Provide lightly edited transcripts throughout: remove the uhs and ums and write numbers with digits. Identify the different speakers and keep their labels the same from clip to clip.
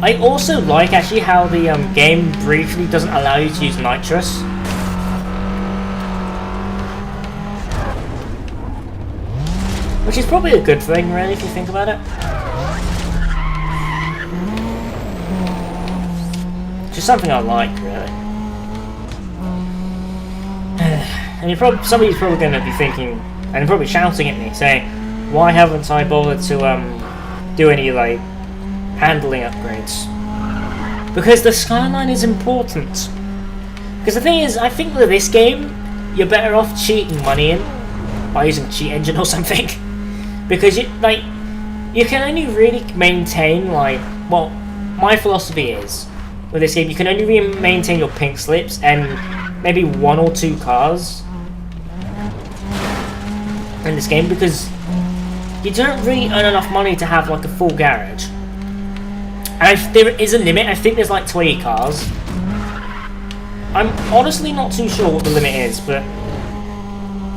Speaker 1: I also like actually how the game briefly doesn't allow you to use nitrous. Which is probably a good thing, really, if you think about it. Just something I like, really. And somebody's probably going to be thinking, and probably shouting at me, saying, "Why haven't I bothered to do any like handling upgrades?" Because the skyline is important. Because the thing is, I think with this game, you're better off cheating money in by using a cheat engine or something. Because you can only really maintain well, my philosophy is with this game, you can only really maintain your pink slips and maybe 1 or 2 cars in this game, because you don't really earn enough money to have like a full garage. And there is a limit. I think there's like 20 cars. I'm honestly not too sure what the limit is, but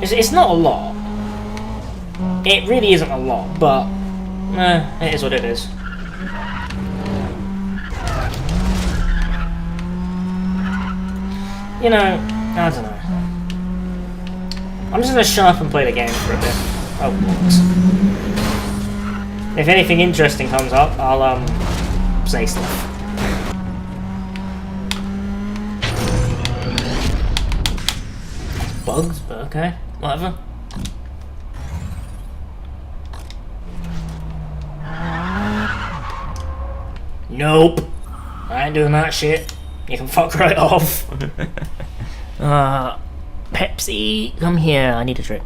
Speaker 1: it's not a lot. It really isn't a lot, but it is what it is. You know, I don't know. I'm just gonna shut up and play the game for a bit. Oh, what? If anything interesting comes up, I'll say stuff. Bugs, but okay, whatever. Nope, I ain't doing that shit. You can fuck right off. Pepsi, come here. I need a drink.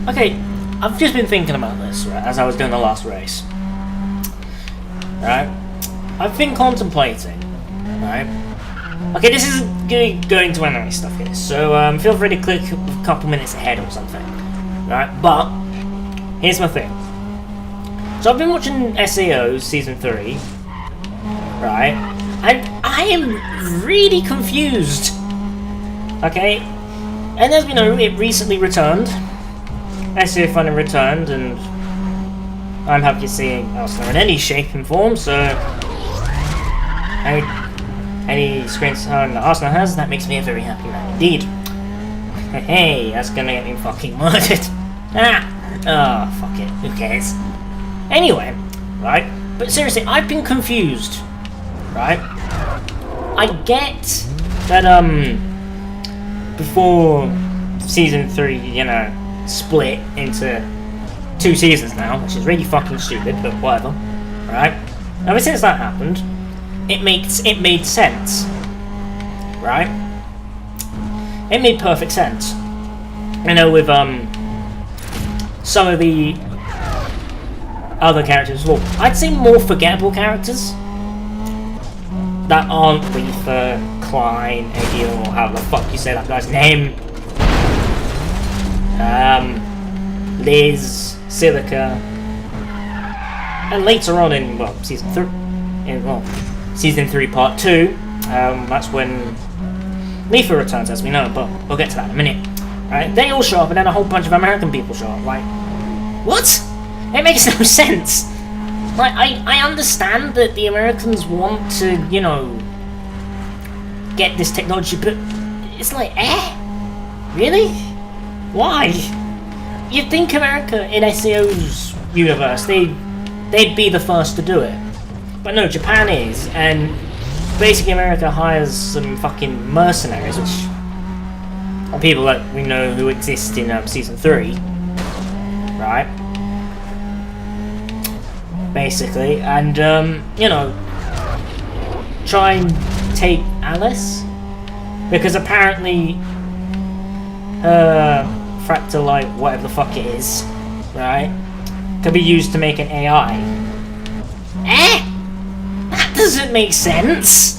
Speaker 1: Okay, I've just been thinking about this, right, as I was doing the last race. Right? I've been contemplating, right? Okay, this isn't going to anime stuff here, so feel free to click a couple minutes ahead or something. Right? But, here's my thing. So I've been watching SAO Season 3, right? And I am really confused. Okay? And as we know, it recently returned. SAO finally returned, and I'm happy to see Arsenal in any shape and form, so any screen time that Arsenal has, that makes me a very happy man indeed. Hey, that's gonna get me fucking murdered. Oh, fuck it, who cares? Anyway, right, but seriously, I've been confused, right? I get that, before Season 3, you know, split into 2 seasons now, which is really fucking stupid, but whatever. Right? Ever since that happened, it made sense. Right? It made perfect sense. I know with some of the other characters, well, I'd say more forgettable characters that aren't Reaper, Klein, Eddie, or how the fuck you say that guy's name. Liz, Silica, and later on in season 3 part 2, that's when Leafer returns, as we know, but we'll get to that in a minute. Right? They all show up, and then a whole bunch of American people show up. Like, what? It makes no sense. Like, I understand that the Americans want to, you know, get this technology, but it's like, really? Why? You'd think America in SEO's universe, they'd be the first to do it. But no, Japan is, and basically America hires some fucking mercenaries, which are people that we know who exist in Season 3. Right? Basically, and, you know, try and take Alice, because apparently Fractalite, whatever the fuck it is, right, can be used to make an AI. That doesn't make sense!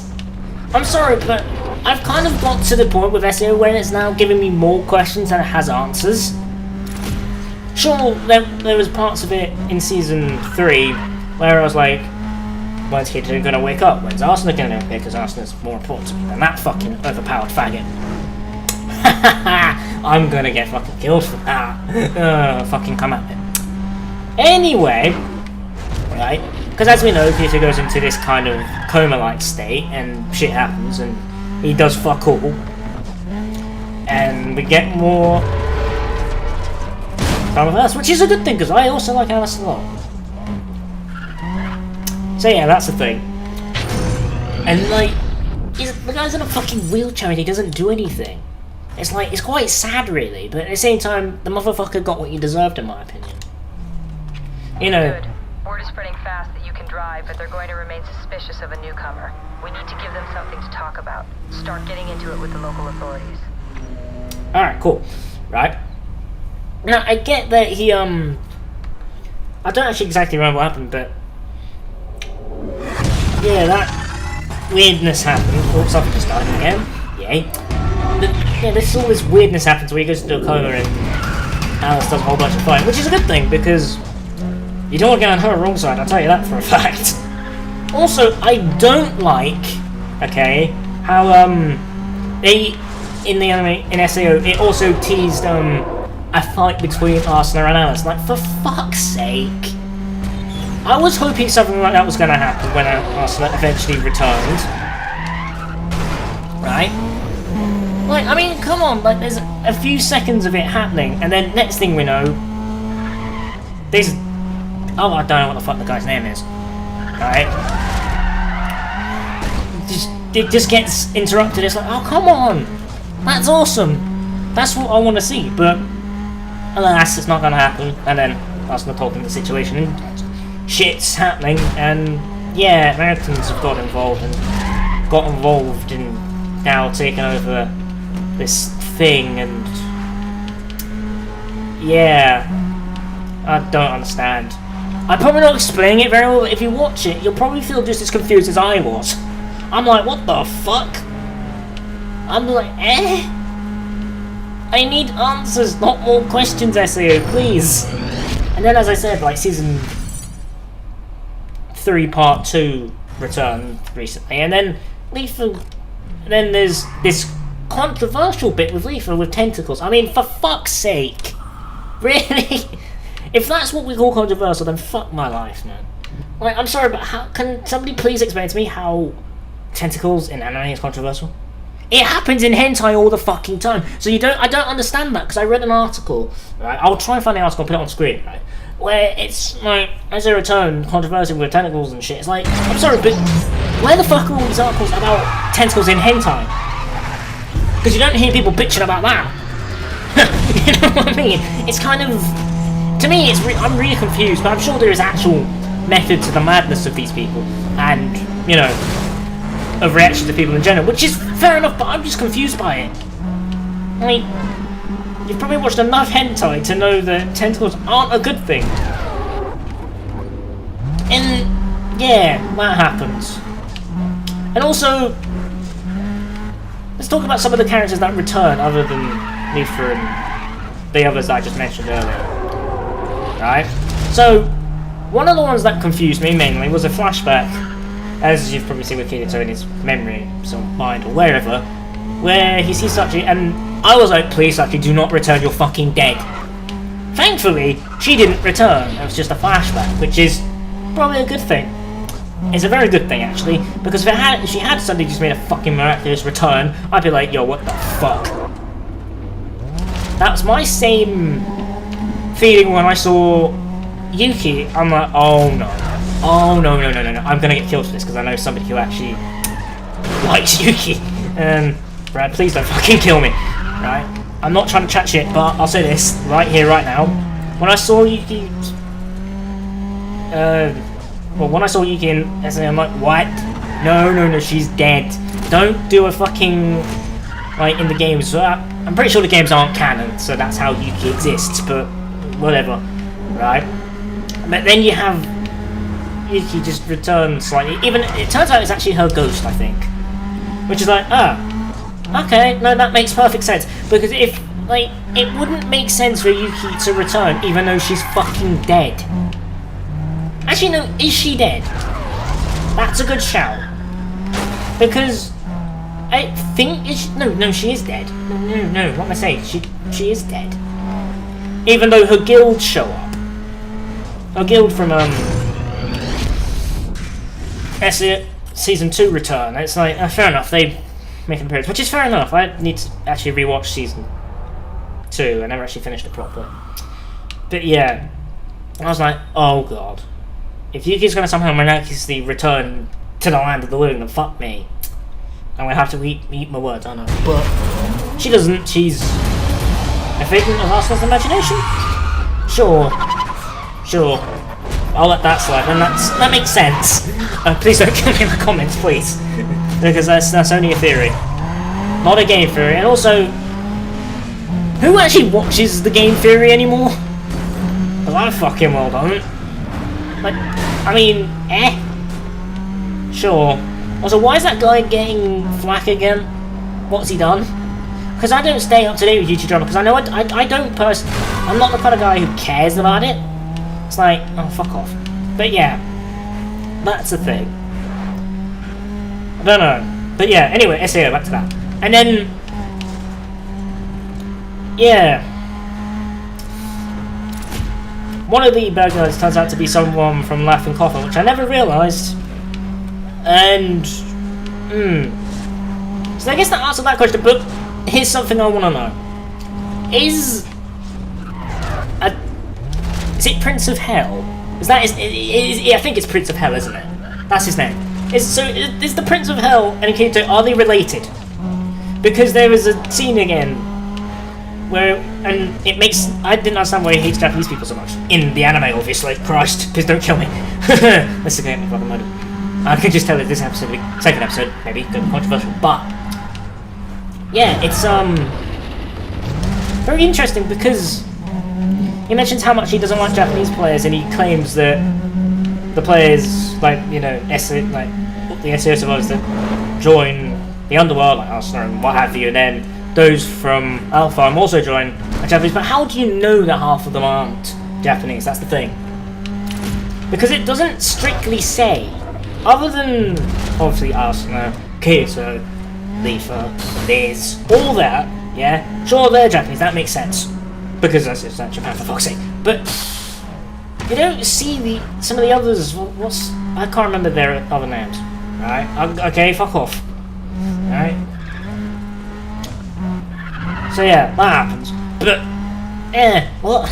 Speaker 1: I'm sorry, but I've kind of got to the point with SEO where it's now giving me more questions than it has answers. Sure, there was parts of it in season 3 where I was like, when's Kid gonna wake up? When's Arsena gonna wake up? Because Arsena's more important to me than that fucking overpowered faggot. I'm gonna get fucking killed for that. Fucking come at me. Anyway, right? Because as we know, Peter goes into this kind of coma-like state, and shit happens, and he does fuck all. And we get more time of Alice, which is a good thing, because I also like Alice a lot. So yeah, that's the thing. And like, the guy's in a fucking wheelchair and he doesn't do anything. It's like, it's quite sad really, but at the same time, the motherfucker got what he deserved in my opinion. You know.
Speaker 2: Good. Word is spreading fast that you can drive, but they're going to remain suspicious of a newcomer. We need to give them something to talk about. Start getting into it with the local authorities.
Speaker 1: Alright, cool. Right. Now, I get that he, I don't actually exactly remember what happened, but yeah, that weirdness happened. Oh, something just died again. Yay. But, yeah, all this weirdness happens where he goes into a coma and Alice does a whole bunch of fighting, which is a good thing because you don't want to get on her wrong side, I'll tell you that for a fact. Also, I don't like, okay, how, they, in the anime, in SAO, it also teased, a fight between Arsena and Alice. Like, for fuck's sake. I was hoping something like that was going to happen when Arsena eventually returned. Right? Like, I mean, come on, like, there's a few seconds of it happening, and then next thing we know, there's... Oh, I don't know what the fuck the guy's name is. Right? It just gets interrupted, it's like, oh, come on! That's awesome! That's what I want to see, but... alas, it's not going to happen, and then Arsena told him the situation, and shit's happening, and yeah, Americans have got involved and now taken over this thing, and yeah, I don't understand. I'm probably not explaining it very well, but if you watch it, you'll probably feel just as confused as I was. I'm like, what the fuck? I'm like, eh? I need answers, not more questions, SAO, please. And then, as I said, like, season 3 part 2 returned recently, and then Leafa, then there's this controversial bit with Leafa with tentacles. I mean, for fuck's sake. Really? If that's what we call controversial, then fuck my life, man. Like, I'm sorry, but how can somebody please explain to me how tentacles in anime is controversial? It happens in hentai all the fucking time. So I don't understand that, because I read an article, right? I'll try and find the article and put it on screen, right? Where it's like, as a return, controversy with tentacles and shit. It's like, I'm sorry, but where the fuck are all these articles about tentacles in hentai? Because you don't hear people bitching about that. You know what I mean? It's kind of, to me, I'm really confused, but I'm sure there is actual method to the madness of these people, and, you know, of reaction to people in general, which is fair enough, but I'm just confused by it. I mean, you've probably watched enough hentai to know that tentacles aren't a good thing. And, yeah, that happens. And also, let's talk about some of the characters that return other than Leafa and the others that I just mentioned earlier. Right? So, one of the ones that confused me mainly was a flashback, as you've probably seen with Kirito in his memory, some mind or wherever, where he sees Sachi, and I was like, please Sachi, do not return, you're fucking dead. Thankfully, she didn't return, it was just a flashback, which is probably a good thing. It's a very good thing, actually, because if she had suddenly just made a fucking miraculous return, I'd be like, yo, what the fuck? That was my same feeling when I saw Yuki. I'm like, oh no. Oh no, I'm gonna get killed for this, because I know somebody who actually likes Yuki. Brad, please don't fucking kill me. Right? I'm not trying to chat shit, but I'll say this right here, right now. When I saw Yuki, when I saw Yuki in SA, I'm like, what? No, she's dead. Don't do a fucking, like, in the games. So I'm pretty sure the games aren't canon, so that's how Yuki exists, but whatever. Right? But then you have Yuki just return slightly. Even it turns out it's actually her ghost, I think, which is like, okay, no, that makes perfect sense, because if Like, it wouldn't make sense for Yuki to return even though she's fucking dead. Actually, no, is she dead? That's a good shout. Because I think no, she is dead. No, what am I saying? She is dead. Even though her guild show up. Her guild from Season 2 return. It's like, fair enough, they make an appearance, which is fair enough. I need to actually rewatch Season 2. I never actually finished it properly. But yeah, I was like, oh god. If Yuki's going to somehow miraculously return to the land of the living, then fuck me. I'm going to have to eat my words, I know. But she doesn't. She's a figment of Arsenal's imagination? Sure. I'll let that slide, and that makes sense. Please don't kill me in the comments, please. Because that's only a theory. Not a game theory. And also, who actually watches the game theory anymore? Because I fucking well don't. Like, I mean, Sure. Also, why is that guy getting flack again? What's he done? Because I don't stay up to date with YouTube drama, because I know I don't personally... I'm not the kind of guy who cares about it. It's like, oh, fuck off. But yeah, that's the thing. I don't know. But yeah, anyway, SAO, back to that. And then... yeah. One of the bad guys turns out to be someone from Laughing Coffin, which I never realised. And... So I guess that answers that question, but here's something I want to know. Is it Prince of Hell? I think it's Prince of Hell, isn't it? That's his name. Is the Prince of Hell and Kirito, are they related? Because there is a scene again where, and it makes, I didn't understand why he hates Japanese people so much. In the anime, obviously. Christ, please don't kill me. Let's get me fucking murdered. I can just tell that this episode, second episode, maybe, could be controversial, but yeah, it's very interesting because he mentions how much he doesn't like Japanese players, and he claims that the players, like, you know, the SEO survivors that join the underworld, like Arsenal and what have you, and then those from Alpha also join are Japanese. But how do you know that half of them aren't Japanese? That's the thing. Because it doesn't strictly say. Other than, obviously, Arsenal, Kirito, Lifa, Liz, all that, yeah? Sure, they're Japanese, that makes sense. Because that's Japan, for fuck's sake. But you don't see some of the others, I can't remember their other names. Right? Okay, fuck off. Alright? So yeah, that happens. But, what?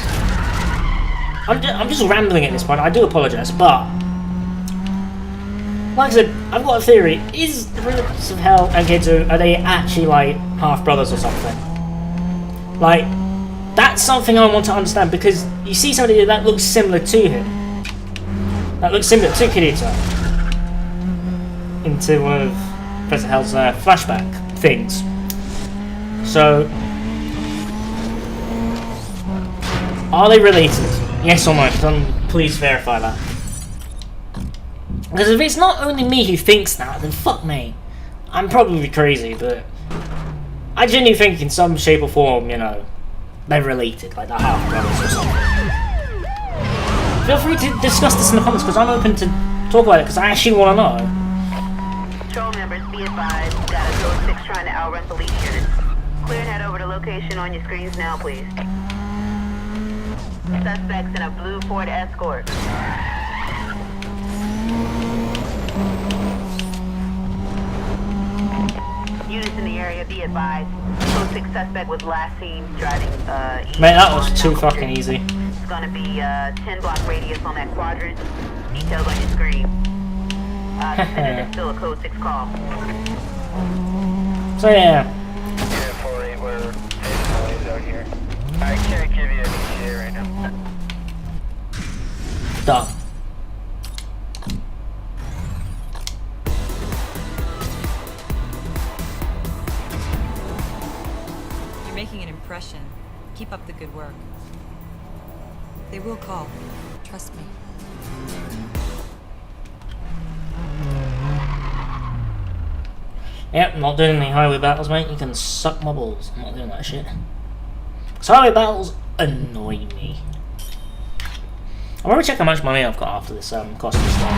Speaker 1: I'm just rambling at this point, I do apologise, but like I said, I've got a theory. Is the Prince of Hell and Kirito, are they actually like half brothers or something? Like, that's something I want to understand, because you see somebody that looks similar to him. That looks similar to Kirito. Into one of Prince of Hell's flashback things. So, are they related? Yes or no? Please verify that. Because if it's not only me who thinks that, then fuck me. I'm probably crazy, but I genuinely think in some shape or form, you know, they're related, like they're half brothers or something. Feel free to discuss this in the comments, because I'm open to talk about it, because I actually want to know.
Speaker 3: Patrol members, be advised, got a Code 6 trying to outrun police units. Clear and head over to location on your screens now, please. Suspects in a blue Ford Escort. Units in the area, be advised. Code 6 suspect was last seen driving east.
Speaker 1: Man, that was too fucking easy.
Speaker 3: It's gonna be 10 block radius on that quadrant. Details on your screen. This is still a Code 6 call.
Speaker 1: So yeah.
Speaker 4: 48, we're taking noise out here. I can't give you any shit right now.
Speaker 1: Done.
Speaker 5: You're making an impression. Keep up the good work. They will call. Trust me.
Speaker 1: Yep, not doing any highway battles, mate. You can suck my balls. I'm not doing that shit. Highway battles annoy me. I'm gonna check how much money I've got after this cost of stuff.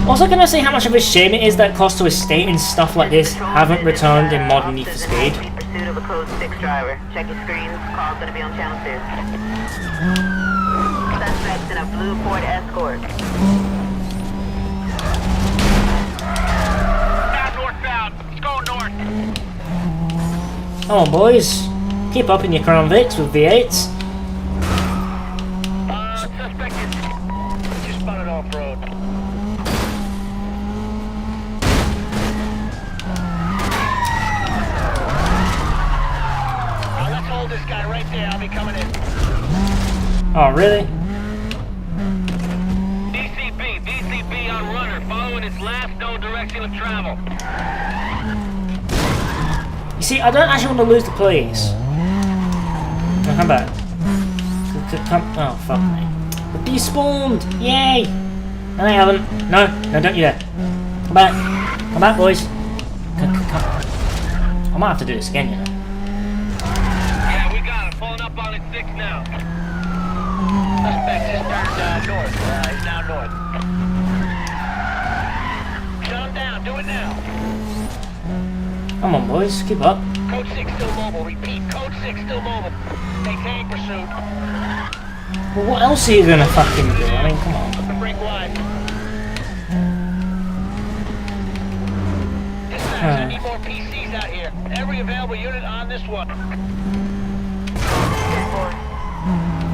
Speaker 1: Also, can I say how much of a shame it is that costs to estate and stuff like this haven't returned in modern Need for Speed?
Speaker 3: Pursuit of a code 6 driver. Check your screens. Call's gonna be on channel 2. Suspects in a blue Ford Escort.
Speaker 4: Northbound. Let's go north.
Speaker 1: Come on, boys. Keep up in your Crown Vics with V8s.
Speaker 4: Suspect is just spotted off-road. Let's hold this guy right there. I'll be coming in.
Speaker 1: Oh, really?
Speaker 4: DCB on runner, following its last known direction of travel.
Speaker 1: You see, I don't actually want to lose the police. No, come back. Come. Oh, fuck me. But despawned! Yay! No, they haven't. No, don't you dare. Come back. Come back, boys. Come. I might have to do this again, you know.
Speaker 4: Yeah, we got him. Pulling up on it 6 now. Suspect just turned north. He's now north. Shut him down. Do it now.
Speaker 1: Come on, boys. Keep up.
Speaker 4: Code 6 still mobile. Repeat. Code 6 still mobile. Maintain pursuit.
Speaker 1: Well, what else are you gonna fucking do? I mean, come on.
Speaker 4: The brake wide. Dispatch, I need more PCs out here. Every available unit on this one.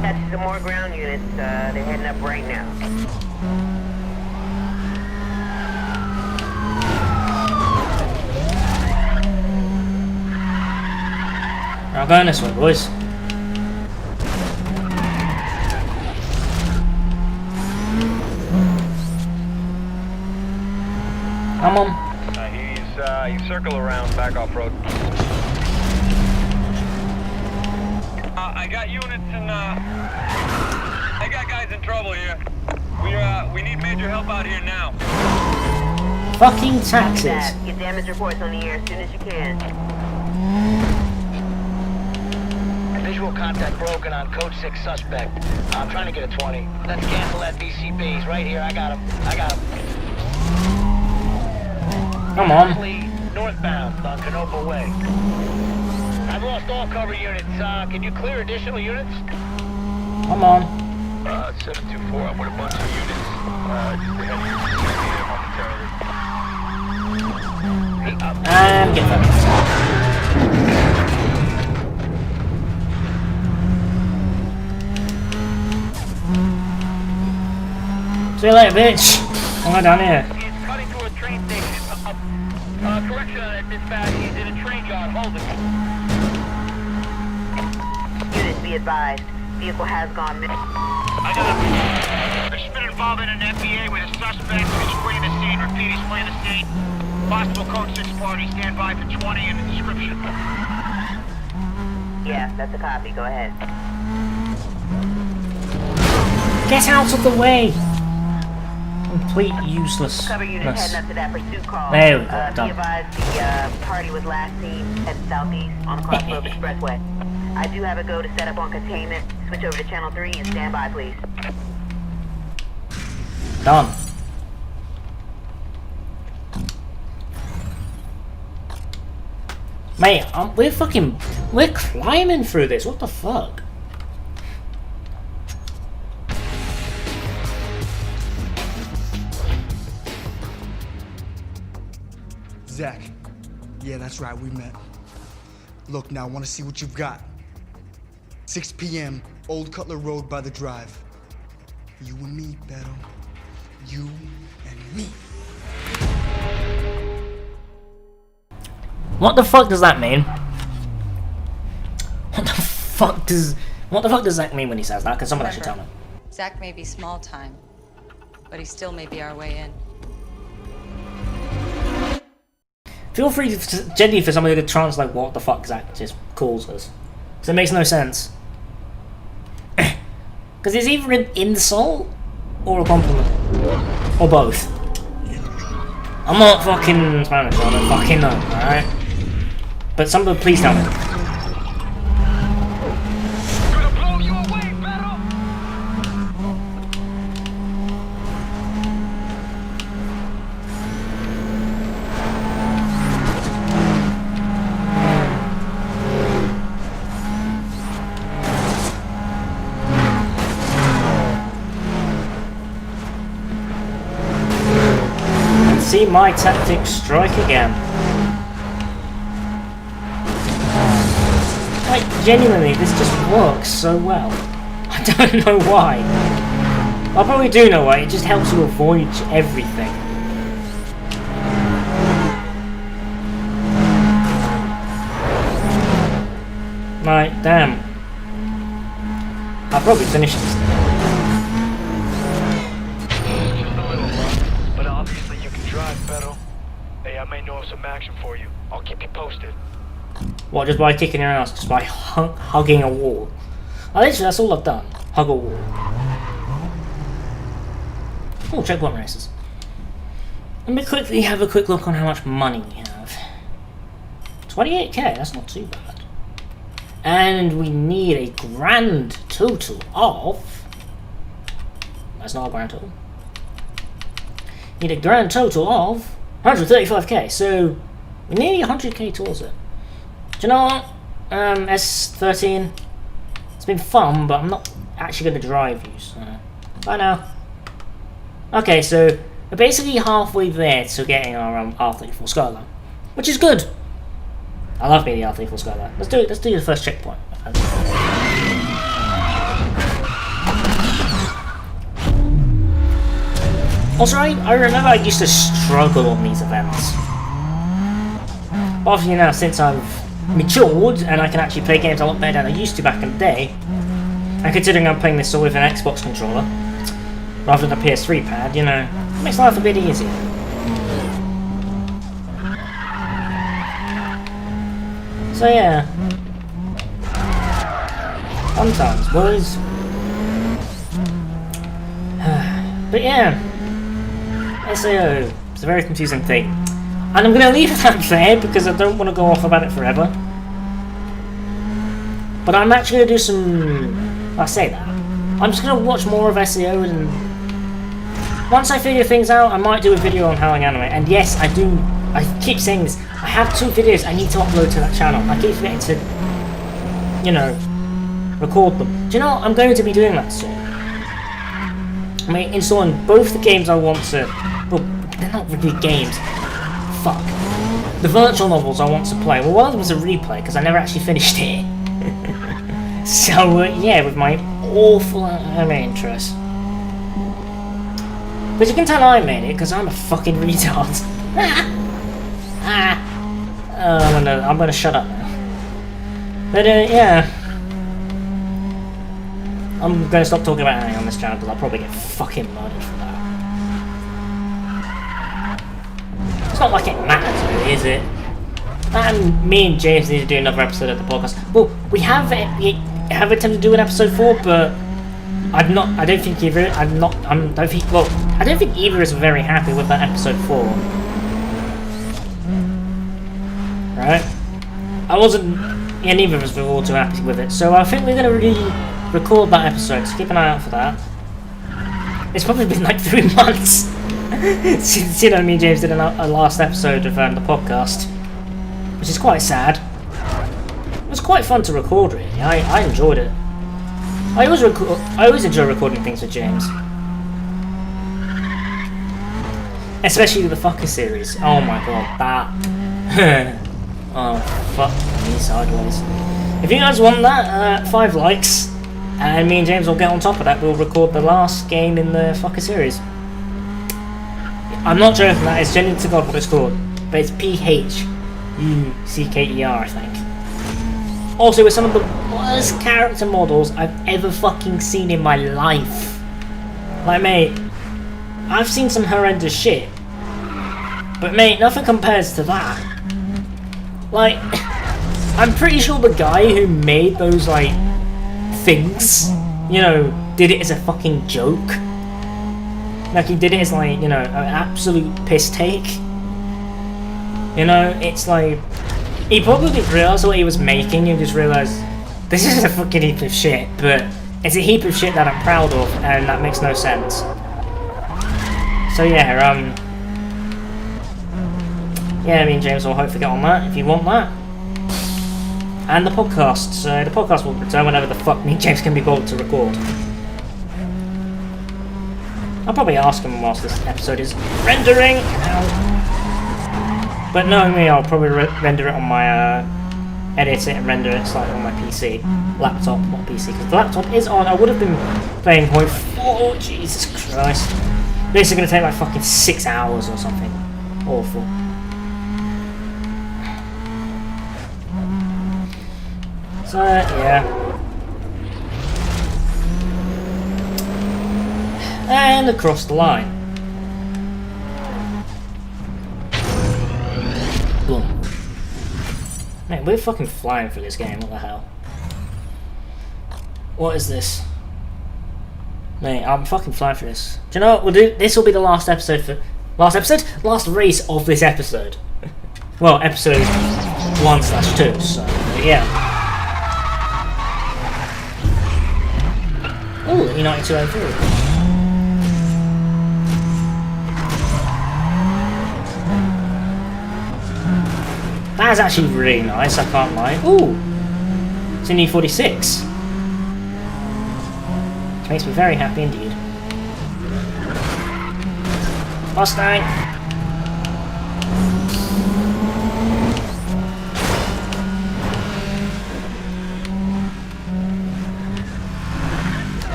Speaker 3: That's some more ground units. They're heading up right now.
Speaker 1: I'm going this way, boys. Come on.
Speaker 4: He's circle around, back off road. I got units in, I got guys in trouble here. We need major help out here now.
Speaker 1: Fucking taxes.
Speaker 3: Get damage reports on the air as soon as you can.
Speaker 4: Visual contact broken on code 6 suspect. I'm trying to get a 20. Let's cancel that VCB. He's right here. I got him.
Speaker 1: Come on.
Speaker 4: Northbound on Canopa Way. I've lost all cover units. Can you clear additional units?
Speaker 1: Come on.
Speaker 4: 724. I'm with a bunch of units. Just
Speaker 1: And get that. See you later, bitch. I'm going down here.
Speaker 4: He's cutting through a train station. Correction on that dispatch. He's in a train yard holding.
Speaker 3: Units, be advised. Vehicle has gone missing.
Speaker 4: I got him. There's been involvement in an FBA with a suspect. He's fleeing the scene. Repeat, he's fleeing the scene. Possible code 6 party. Stand by for 20 in the description.
Speaker 3: Yeah, that's a copy. Go ahead.
Speaker 1: Get out of the way. Complete useless.
Speaker 3: Cover unit heading up to that pursuit call.
Speaker 1: There we go,
Speaker 3: Be
Speaker 1: done.
Speaker 3: advised the party was last seen heading southeast on the Crossroads Expressway. I do have a go to set up on containment. Switch over to channel 3 and stand by, please.
Speaker 1: Done. Mate, we're climbing through this. What the fuck?
Speaker 6: Zach. Yeah, that's right, we met. Look, now I want to see what you've got. 6 p.m., Old Cutler Road by the drive. You and me, Beto. You and me.
Speaker 1: What the fuck does that mean? What the fuck does Zach mean when he says that? Can someone actually tell me?
Speaker 5: Zach may be small time, but he still may be our way in.
Speaker 1: Feel free to genuinely for somebody to translate what the fuck Zach just calls us. Because it makes no sense. Because it's either an insult or a compliment. Or both. I'm not fucking Spanish, I don't fucking know, alright? But somebody please tell me.
Speaker 4: Gonna blow you away, Pedro!
Speaker 1: See my tactics strike again. Like, genuinely, this just works so well. I don't know why. I probably do know why, it just helps you avoid everything. Right, damn. I'll probably finish this thing.
Speaker 7: But obviously you can drive, Pedro. Hey, I may know of some action for you. I'll keep you posted.
Speaker 1: What, just by kicking your ass? Just by hugging a wall? Literally, that's all I've done. Hug a wall. Oh, checkpoint races. Let me quickly have a quick look on how much money we have. 28k, that's not too bad. And we need a grand total of... That's not a grand total. Need a grand total of 135k, so we need 100k towards it. Do you know what? S13. It's been fun, but I'm not actually going to drive you, so... Bye now. Okay, so we're basically halfway there to getting our R34 Skyline, which is good. I love being the R34 Skyline. Let's do the first checkpoint. Also, I remember I used to struggle on these events. Obviously now, since I've matured and I can actually play games a lot better than I used to back in the day, and considering I'm playing this all with an Xbox controller rather than a PS3 pad, you know, it makes life a bit easier. So yeah, fun times, boys. But yeah, SAO, it's a very confusing thing. And I'm going to leave that there because I don't want to go off about it forever. But I'm actually going to do some... I say that. I'm just going to watch more of SEO, and once I figure things out, I might do a video on Howling Anime. And yes, I do... I keep saying this. I have 2 videos I need to upload to that channel. I keep forgetting to, you know, record them. Do you know what? I'm going to be doing that soon. I'm installing both the games I want to... Well, they're not really games. Fuck. The virtual novels I want to play. Well, one of them was a replay because I never actually finished it. So, yeah, with my awful anime interest. But you can tell I made it because I'm a fucking retard. I'm gonna shut up now. But, yeah. I'm gonna stop talking about anime on this channel because I'll probably get fucking murdered for that. It's not like it matters, really, is it? And me and James need to do another episode of the podcast. Well, we have attempted to do an episode 4, but I don't think either of us are very happy with that episode 4. Right? Neither of us were all too happy with it, so I think we're gonna record that episode, so keep an eye out for that. It's probably been like 3 months since, you know, me and James did a last episode of the podcast, which is quite sad. It was quite fun to record, really. I enjoyed it. I always enjoy recording things with James, especially the Fucker series. Oh my god, that. Oh fuck me sideways. If you guys want that, 5 likes, and me and James will get on top of that. We'll record the last game in the Fucker series. I'm not joking, that is genuine to God what it's called, but it's PHUCKER, I think. Also, with some of the worst character models I've ever fucking seen in my life. Like, mate, I've seen some horrendous shit, but mate, nothing compares to that. Like, I'm pretty sure the guy who made those, like, things, you know, did it as a fucking joke. Like, he did it as, like, you know, an absolute piss take. You know, it's like he probably didn't realise what he was making. He just realised this is a fucking heap of shit, but it's a heap of shit that I'm proud of, and that makes no sense. So yeah, yeah, me and James will hopefully get on that if you want that. And the podcast. So the podcast will return whenever the fuck me and James can be bothered to record. I'll probably ask him whilst this episode is rendering. But knowing me, I'll probably render it on my edit it and render it slightly on my PC. Laptop, not PC, because the laptop is on. I would have been playing Point 4. Jesus Christ. This is going to take like fucking 6 hours or something. Awful. So, yeah. And across the line. Boom. Man, we're fucking flying through this game, what the hell? What is this? Mate, I'm fucking flying through this. Do you know what we'll do? This will be the last episode for... Last race of this episode. Well, episode 1/2, so, yeah. Ooh, E9203. That is actually really nice, I can't lie. Ooh! It's an E46. Which makes me very happy indeed. Mustang!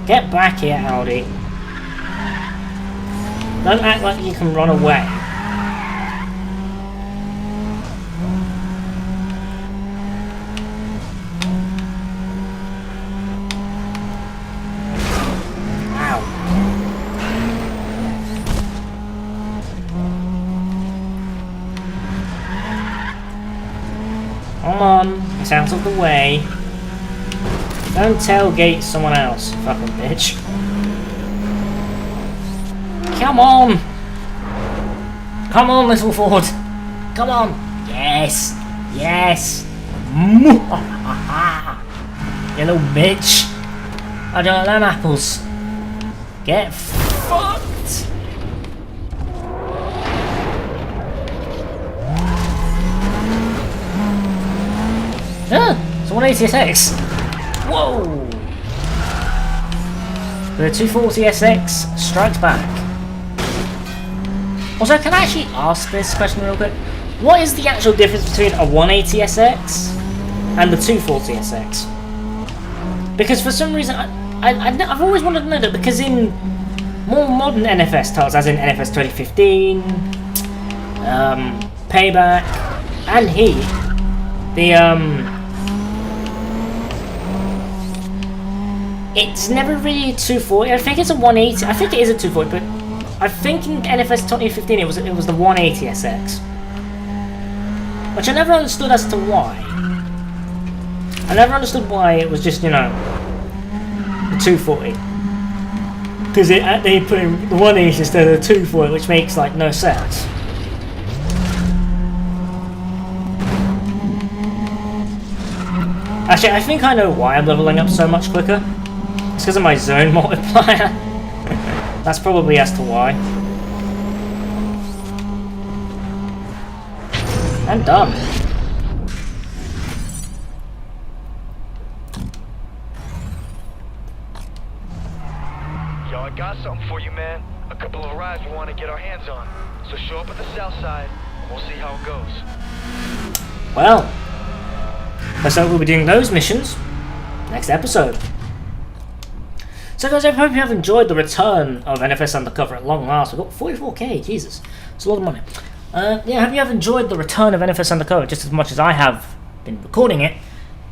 Speaker 1: Get back here, Audi. Don't act like you can run away. Ow. Come on, it's out of the way. Don't tailgate someone else, fucking bitch. Come on! Come on, little Ford! Come on! Yes! Yes! You little bitch! I don't like them apples. Get fucked! Ah! It's 180SX! Whoa! The 240SX strikes back. Also, can I actually ask this question real quick? What is the actual difference between a 180SX and the 240SX? Because for some reason, I've always wanted to know that, because in more modern NFS titles, as in NFS 2015, Payback, and Heat, it's never really 240. I think it's a 180. I think it is a 240, but I think in NFS 2015 it was the 180SX, which I never understood as to why. I never understood why it was just, you know, the 240, because they put in the 180 instead of the 240, which makes like no sense. Actually, I think I know why I'm leveling up so much quicker. It's because of my zone multiplier. That's probably as to why. I'm done.
Speaker 7: Yo, I got something for you, man. A couple of rides we want to get our hands on. So show up at the south side, and we'll see how it goes.
Speaker 1: Well, let's hope we'll be doing those missions next episode. So guys, I hope you have enjoyed the return of NFS Undercover at long last. We've got 44k, Jesus. It's a lot of money. Yeah, I hope you have enjoyed the return of NFS Undercover just as much as I have been recording it.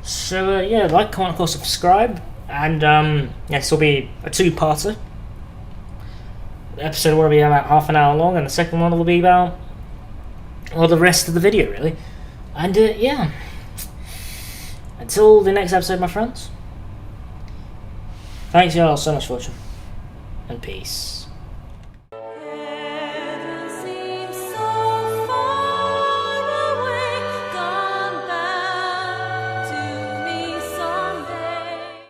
Speaker 1: So yeah, like, comment, of course, subscribe. And yeah, this will be a two-parter. The episode will be about half an hour long, and the second one will be about, well, the rest of the video, really. And, yeah. Until the next episode, my friends. Thanks y'all so much for watching. And peace.